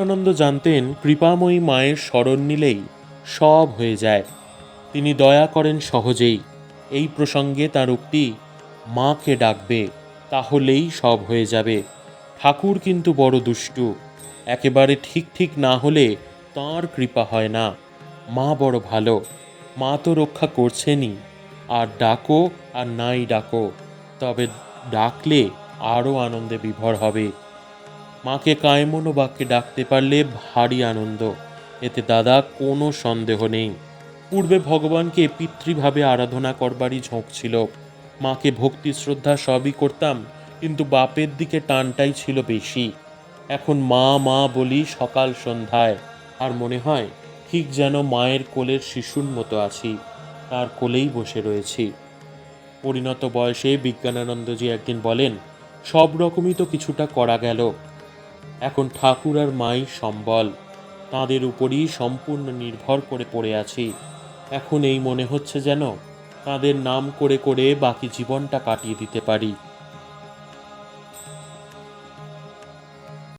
আনন্দ জানতেন কৃপাময়ী মায়ের শরণ নিলেই সব হয়ে যায়। তিনি দয়া করেন সহজেই। এই প্রসঙ্গে তার উক্তি, মাকে ডাকবে তাহলেই সব হয়ে যাবে। ঠাকুর কিন্তু বড় দুষ্টু, একেবারে ঠিক ঠিক না হলে তাঁর কৃপা হয় না। মা বড় ভালো, মা তো রক্ষা করছেনই। আর ডাকো আর নাই ডাকো, তবে ডাকলে আরও আনন্দে বিভোর হবে। মাকে কায়মনো বাক্যে ডাকতে পারলে ভারী আনন্দ, এতে দাদা কোনো সন্দেহ নেই। পূর্বে ভগবানকে পিতৃভাবে আরাধনা করবারই ঝোঁক ছিল। মাকে ভক্তি শ্রদ্ধা সবই করতাম, কিন্তু বাপের দিকে টানটাই ছিল বেশি। এখন মা মা বলি সকাল সন্ধ্যায়, আর মনে হয় ঠিক যেন মায়ের কোলের শিশুর মতো আছি, তার কোলেই বসে রয়েছি। পরিণত বয়সে বিজ্ঞানানন্দজি একদিন বলেন, সব রকমই তো কিছুটা করা গেল, এখন ঠাকুর আর মাই সম্বল, তাঁদের উপরই সম্পূর্ণ নির্ভর করে পড়ে আছি। এখন এই মনে হচ্ছে যেন তাঁদের নাম করে করে বাকি জীবনটা কাটিয়ে দিতে পারি।